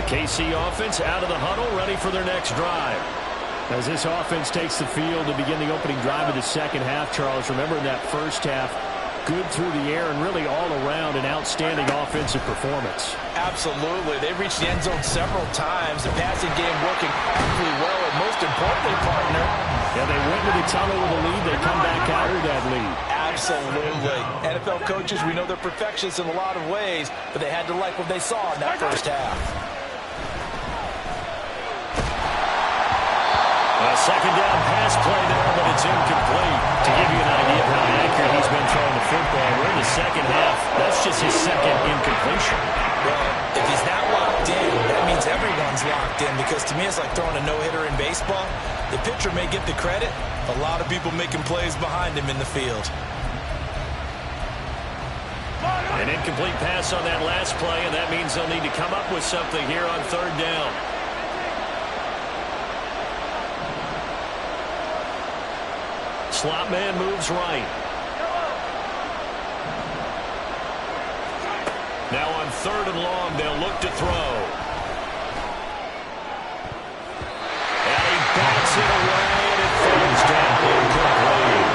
KC offense out of the huddle, ready for their next drive. As this offense takes the field to begin the opening drive of the second half, Charles, remember in that first half, good through the air and really all around an outstanding offensive performance. Absolutely. They reached the end zone several times. The passing game working awfully well, and most importantly, partner. Yeah, they went to the tunnel with a lead. They come back out with that lead. Absolutely. NFL coaches, we know they're perfectionists in a lot of ways, but they had to like what they saw in that first half. Second down pass play there, but it's incomplete. To give you an idea of how accurate he's been throwing the football, we're in the second half. That's just his second incompletion. Well, if he's not locked in, that means everyone's locked in, because to me it's like throwing a no-hitter in baseball. The pitcher may get the credit, a lot of people making plays behind him in the field. An incomplete pass on that last play, and that means they'll need to come up with something here on third down. Slot man moves right. Now on third and long, they'll look to throw. And he bats it away, and it falls down incomplete.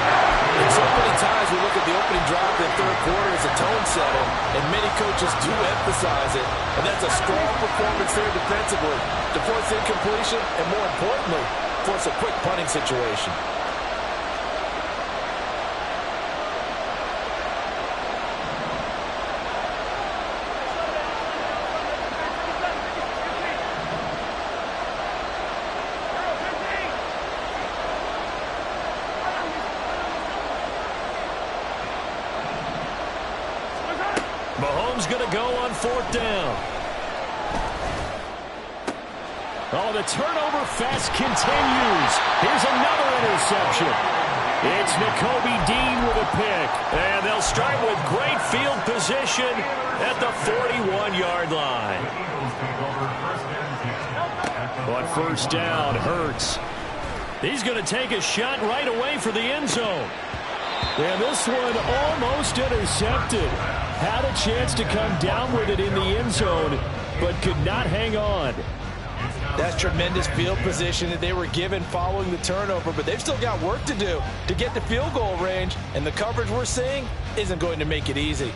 And so many times we look at the opening drive in the third quarter as a tone setter, and many coaches do emphasize it. And that's a strong performance there defensively to force incompletion, and more importantly, force a quick punting situation. Mahomes going to go on fourth down. Oh, the turnover fest continues. Here's another interception. It's Nakobe Dean with a pick. And they'll start with great field position at the 41-yard line. On first down, Hurts. He's going to take a shot right away for the end zone. And this one almost intercepted. Had a chance to come down with it in the end zone, but could not hang on. That's tremendous field position that they were given following the turnover, but they've still got work to do to get the field goal range, and the coverage we're seeing isn't going to make it easy.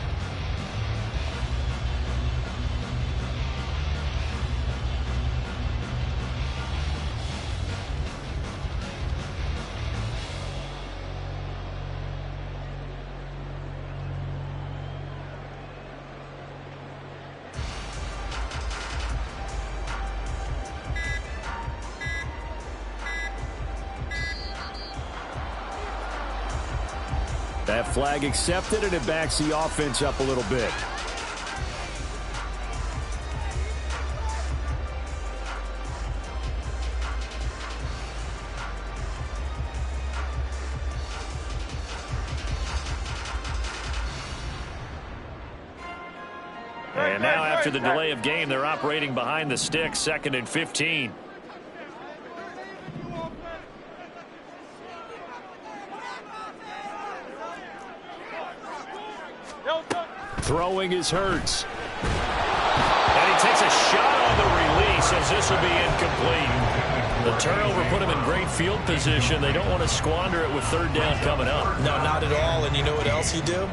That flag accepted, and it backs the offense up a little bit. And now after the delay of game, they're operating behind the sticks, 2nd and 15. Throwing is Hurts. And he takes a shot on the release as this will be incomplete. The turnover put him in great field position. They don't want to squander it with third down coming up. No, not at all. And you know what else you do?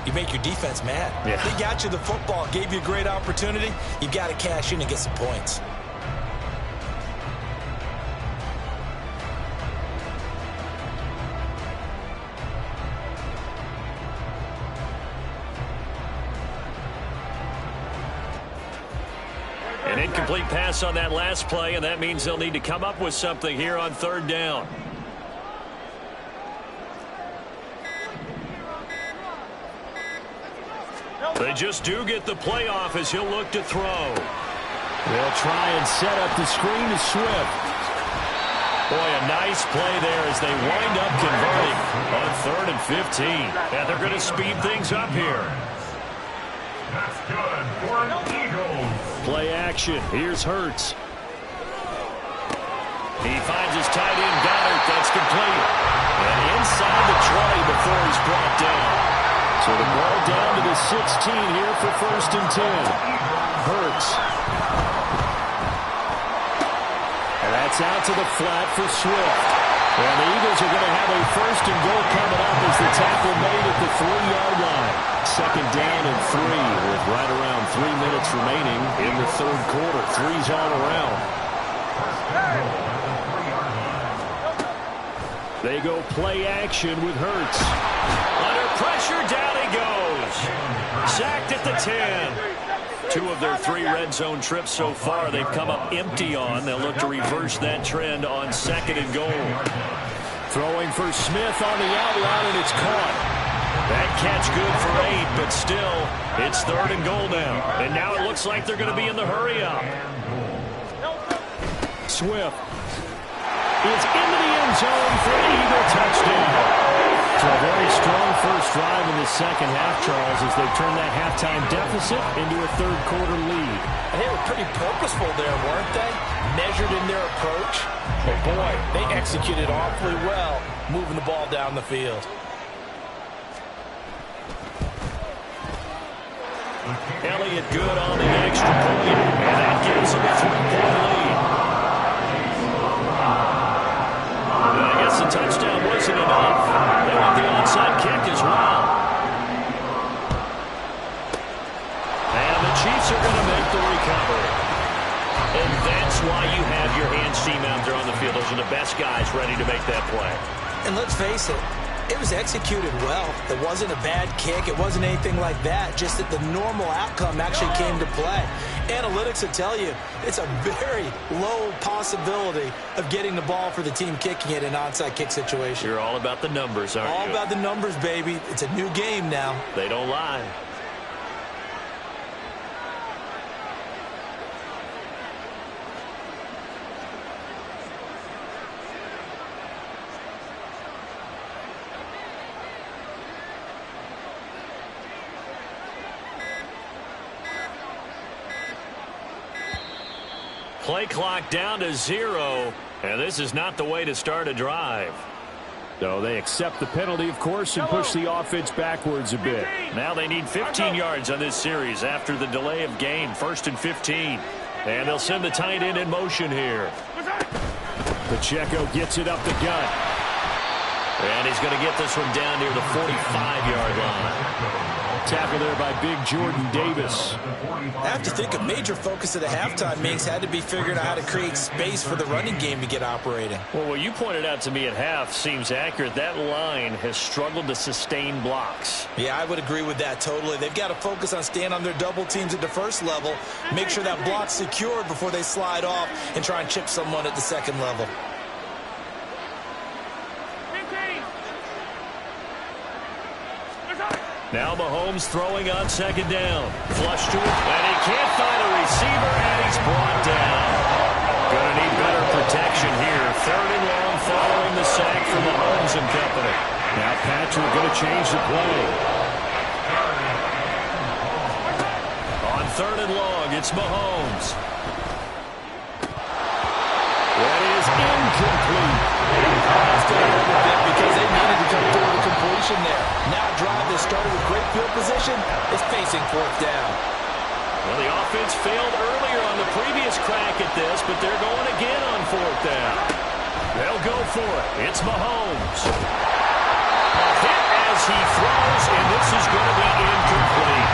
You make your defense mad. Yeah. They got you the football, gave you a great opportunity. You've got to cash in and get some points. An incomplete pass on that last play, and that means they'll need to come up with something here on third down. They just do get the play off as he'll look to throw. They'll try and set up the screen to Swift. Boy, a nice play there as they wind up converting on 3rd and 15. And they're going to speed things up here. That's good for an Eagles. Play action. Here's Hurts. He finds his tight end, Goddard. That's complete. And inside the 20 before he's brought down. So the ball down to the 16 here for 1st and 10. Hurts. That's out to the flat for Swift. And the Eagles are going to have a first and goal coming up as the tackle made at the 3-yard line. Second down and 3 with right around 3 minutes remaining in the third quarter. 3's all around. They go play action with Hurts. Under pressure, down he goes. Sacked at the 10. 2 of their 3 red zone trips so far they've come up empty on. They'll look to reverse that trend on second and goal. Throwing for Smith on the out route, and it's caught. That catch good for 8, but still, it's third and goal now. And now it looks like they're going to be in the hurry-up. Swift is into the end zone for an Eagle touchdown. So a very strong first drive in the second half, Charles, as they turn that halftime deficit into a third-quarter lead. They were pretty purposeful there, weren't they? Measured in their approach. But, boy, they executed awfully well, moving the ball down the field. Elliott good on the extra point, and that gives them a 3-point lead. And I guess the touchdown wasn't enough. They want the onside kick as well. And the Chiefs are going to make the recovery. And that's why you have your hands team out there on the field. Those are the best guys ready to make that play. And let's face it, it was executed well. It wasn't a bad kick. It wasn't anything like that. Just that the normal outcome actually came to play. Analytics will tell you it's a very low possibility of getting the ball for the team kicking it in an onside kick situation. You're all about the numbers, aren't you? All about the numbers, baby. It's a new game now. They don't lie. Play clock down to 0, and this is not the way to start a drive. So they accept the penalty, of course, and push the offense backwards a bit. Now they need 15 yards on this series after the delay of game. 1st and 15. And they'll send the tight end in motion here. Pacheco gets it up the gut. And he's going to get this one down near the 45-yard line. Tackle there by big Jordan Davis. I have to think a major focus of the halftime mix had to be figuring out how to create space for the running game to get operating. Well, what you pointed out to me at half seems accurate. That line has struggled to sustain blocks. Yeah, I would agree with that totally. They've got to focus on staying on their double teams at the first level, make sure that block's secured before they slide off and try and chip someone at the second level. Now Mahomes throwing on second down. Flush to it, and he can't find a receiver, and he's brought down. Going to need better protection here. 3rd and long following the sack from Mahomes and company. Now Patrick going to change the play. On 3rd and long, it's Mahomes. That is incomplete. Because they needed to come through the completion there. Now a drive that started with great field position is facing 4th down. Well, the offense failed earlier on the previous crack at this, but they're going again on 4th down. They'll go for it. It's Mahomes. A hit as he throws, and this is going to be incomplete.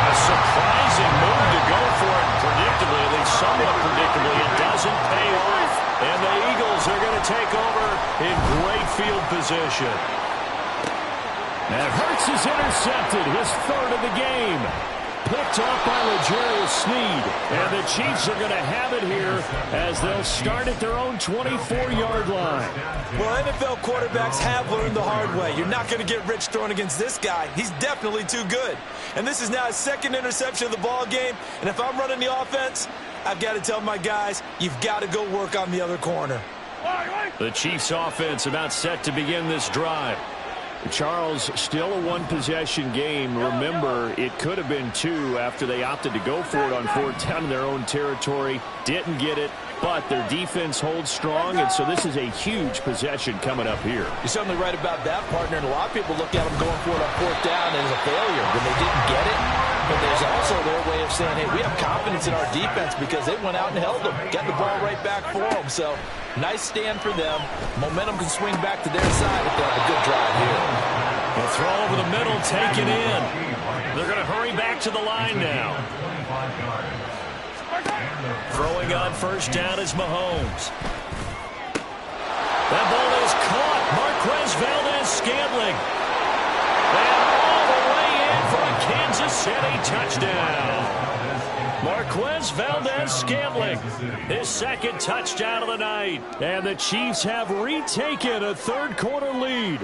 A surprising move to go for it predictably, at least somewhat predictably. It doesn't pay off, and the Eagles are going to take over in great field position. And Hurts is intercepted, his 3rd of the game. Picked off by L'Jarius Sneed. And the Chiefs are going to have it here as they'll start at their own 24-yard line. Well, NFL quarterbacks have learned the hard way. You're not going to get rich throwing against this guy. He's definitely too good. And this is now his 2nd interception of the ball game. And if I'm running the offense, I've got to tell my guys, you've got to go work on the other corner. The Chiefs offense about set to begin this drive. Charles, still a one-possession game. Remember, it could have been 2 after they opted to go for it on 4th down in their own territory. Didn't get it, but their defense holds strong, and so this is a huge possession coming up here. You're certainly right about that, partner, and a lot of people look at them going for it on 4th down as a failure. When they didn't get it, but there's also their way of saying, hey, we have confidence in our defense because they went out and held them, get the ball right back for them. So nice stand for them. Momentum can swing back to their side if they have a good drive here. A throw over the middle, taken in. They're going to hurry back to the line now. Throwing on first down is Mahomes. That ball is caught. Marquez Valdes-Scantling. And all the way in for a Kansas City touchdown. Marquez Valdes-Scantling, his second touchdown of the night. And the Chiefs have retaken a third-quarter lead.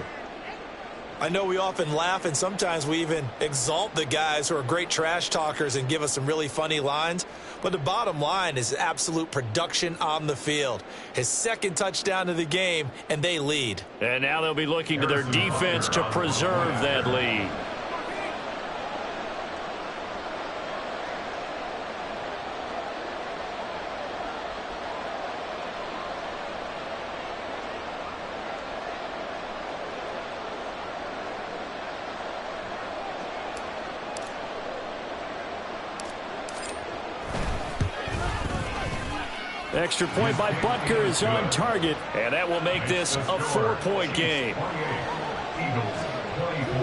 I know we often laugh, and sometimes we even exalt the guys who are great trash talkers and give us some really funny lines. But the bottom line is absolute production on the field. His second touchdown of the game, and they lead. And now they'll be looking to their defense to preserve that lead. Extra point by Butker is on target, and that will make this a 4-point game. Eagles 24.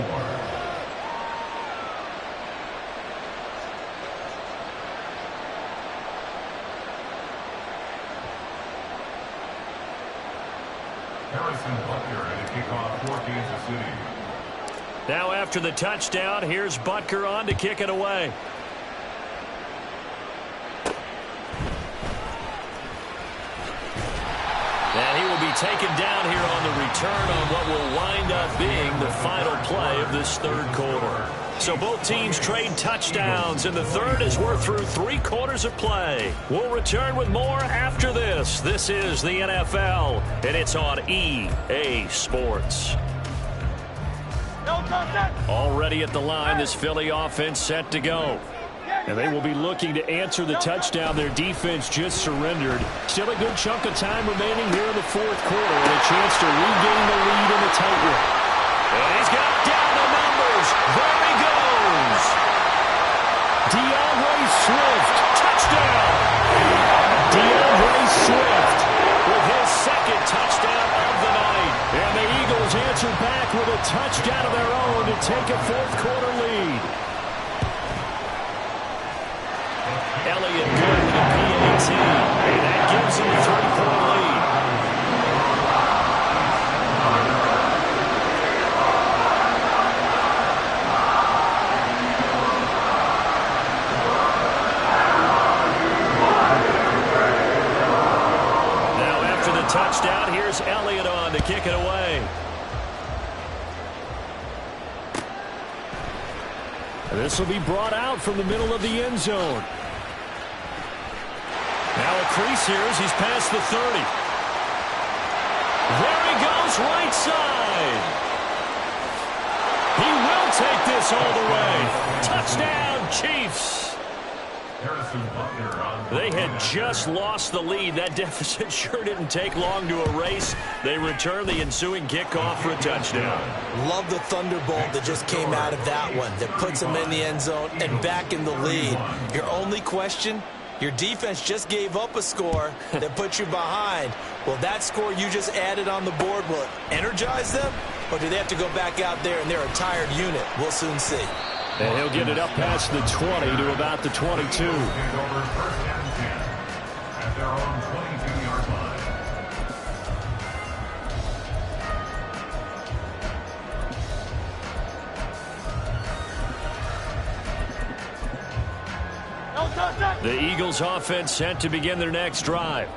Harrison Butker at a kickoff for Kansas City. Now after the touchdown, here's Butker on to kick it away. And he will be taken down here on the return on what will wind up being the final play of this third quarter. So both teams trade touchdowns in the third as we're through 3 quarters of play. We'll return with more after this. This is the NFL, and it's on EA Sports. Already at the line, this Philly offense set to go. And they will be looking to answer the touchdown their defense just surrendered. Still a good chunk of time remaining here in the fourth quarter and a chance to regain the lead in the tightrope. And he's got down the numbers. There he goes. DeAndre Swift, touchdown. DeAndre Swift with his second touchdown of the night. And the Eagles answer back with a touchdown of their own to take a fourth quarter lead. Elliott good with a PAT, and that gives him a 3-point lead. Now after the touchdown, here's Elliott on to kick it away. And this will be brought out from the middle of the end zone. Now a crease here as he's past the 30. There he goes, right side. He will take this all the way. Touchdown, Chiefs. They had just lost the lead. That deficit sure didn't take long to erase. They return the ensuing kickoff for a touchdown. Love the thunderbolt that just came out of that one that puts them in the end zone and back in the lead. Your only question, your defense just gave up a score that put you behind. Will that score you just added on the board, will it energize them? Or do they have to go back out there and they're a tired unit? We'll soon see. And he'll get it up past the 20 to about the 22. At their own 22-yard line. The Eagles offense set to begin their next drive.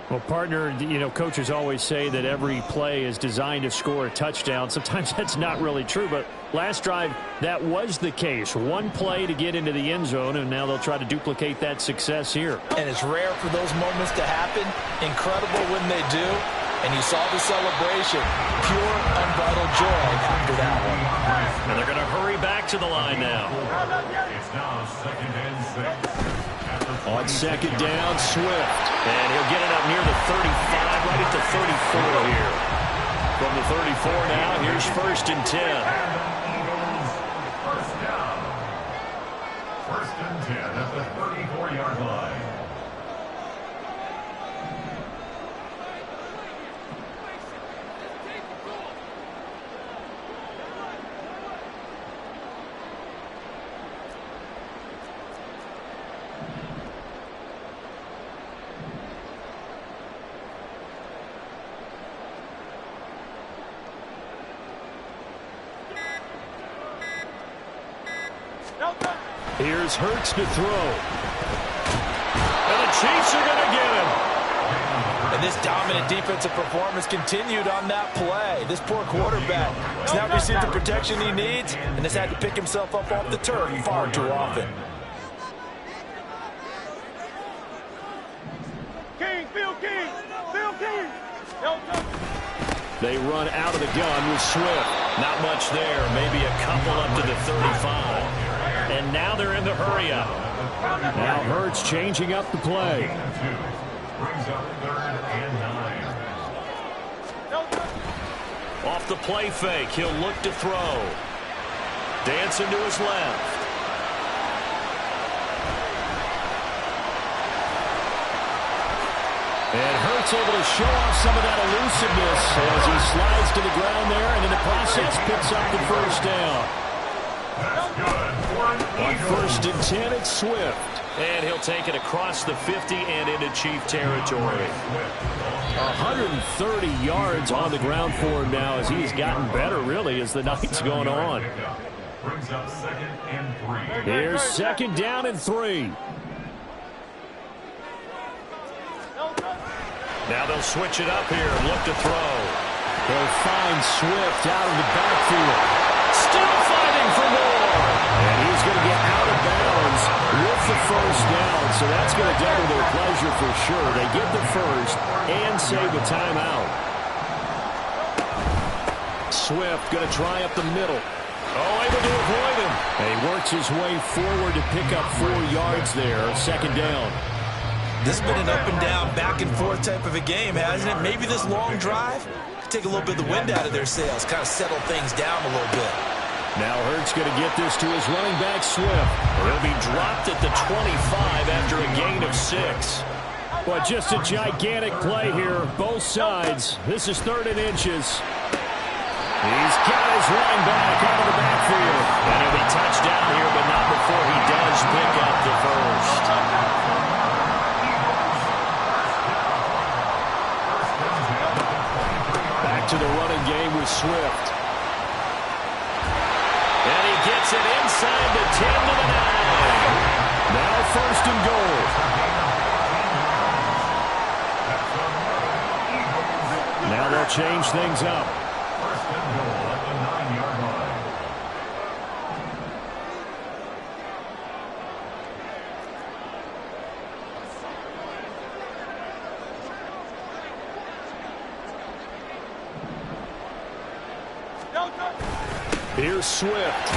Well, partner, you know, coaches always say that every play is designed to score a touchdown. Sometimes that's not really true, but last drive, that was the case. One play to get into the end zone, and now they'll try to duplicate that success here. And it's rare for those moments to happen. Incredible when they do. And you saw the celebration. Pure, unbridled joy after that one. And they're going to hurry back to the line now. It's now 2nd and 6. On second down, Swift. And he'll get it up near the 35, right at the 34 here. From the 34 now, here's 1st and 10. 4-yard line. Here's Hurts to throw. And the Chiefs are going to get him. And this dominant defensive performance continued on that play. This poor quarterback has not received the protection he needs and has had to pick himself up off the turf far too often. They run out of the gun with Swift. Not much there. Maybe a couple up to the 35. And now they're in the hurry-up. Now Hurts changing up the play. Brings up 3rd and 9. Off the play fake, he'll look to throw. Dancing to his left. And Hurts able to show off some of that elusiveness as he slides to the ground there, and in the process picks up the first down. On 1st and 10, it's Swift. And he'll take it across the 50 and into Chief territory. 130 yards on the ground for him now as he's gotten better, really, as the night's gone on. Brings up 2nd and 3. Here's 2nd down and 3. Now they'll switch it up here and look to throw. They'll find Swift out of the backfield. Still fighting for more. And he's going to get out of bounds with the first down. So that's going to double their pleasure for sure. They get the first and save a timeout. Swift going to try up the middle. Oh, able to avoid him. And he works his way forward to pick up 4 yards there. 2nd down. This has been an up-and-down, back-and-forth type of a game, hasn't it? Maybe this long drive could take a little bit of the wind out of their sails, kind of settle things down a little bit. Now Hurts going to get this to his running back, Swift. He'll be dropped at the 25 after a gain of 6. Well, just a gigantic play here, both sides. This is 3rd and inches. He's got his running back out of the backfield. And he'll be touched down here, but not before he does pick up the first. To the running game with Swift. And he gets it inside the 10 to the 9. Now 1st and goal. Now they'll change things up. 1st and goal at the 9-yard line. Here's Swift.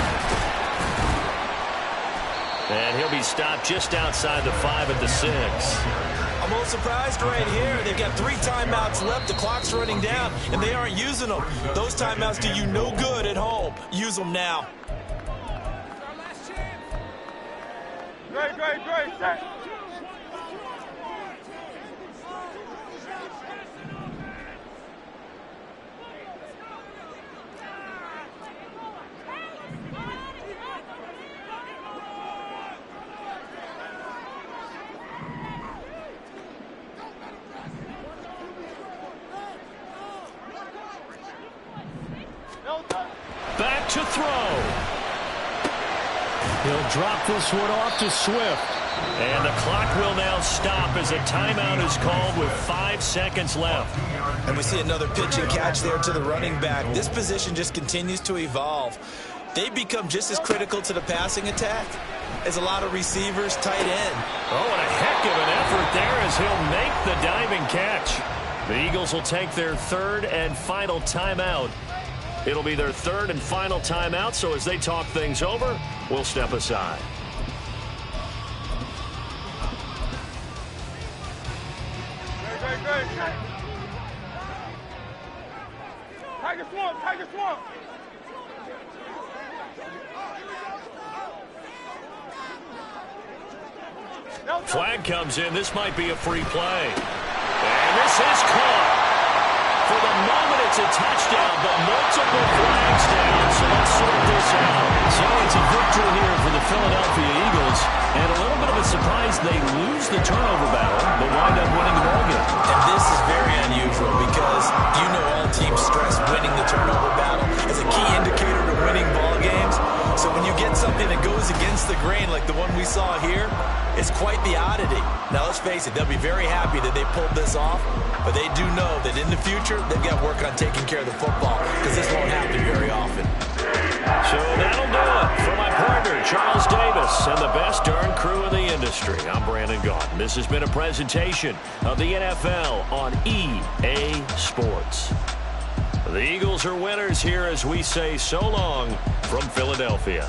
And he'll be stopped just outside the 5 at the 6. I'm a little surprised right here. They've got 3 timeouts left. The clock's running down, and they aren't using them. Those timeouts do you no good at home. Use them now. Great. Set. Back to throw. He'll drop this one off to Swift. And the clock will now stop as a timeout is called with 5 seconds left. And we see another pitch and catch there to the running back. This position just continues to evolve. They become just as critical to the passing attack as a lot of receivers, tight end. Oh, and a heck of an effort there as he'll make the diving catch. The Eagles will take their 3rd and final timeout. It'll be their 3rd and final timeout, so as they talk things over, we'll step aside. Great. Tiger Swamp. Flag comes in. This might be a free play. And this is caught. For the moment, it's a touchdown, but multiple flags down, so let's sort this out. So it's a victory here for the Philadelphia Eagles, and a little bit of a surprise they lose the turnover battle, but wind up winning the ballgame. And this is very unusual because you know all teams stress winning the turnover battle as a key indicator to winning ball games. So when you get something that goes against the grain like the one we saw here, it's quite the oddity. Now, let's face it, they'll be very happy that they pulled this off, but they do know that in the future, they've got to work on taking care of the football because this won't happen very often. So that'll do it for my partner, Charles Davis, and the best darn crew in the industry. I'm Brandon Gaudin. This has been a presentation of the NFL on EA Sports. The Eagles are winners here as we say so long from Philadelphia.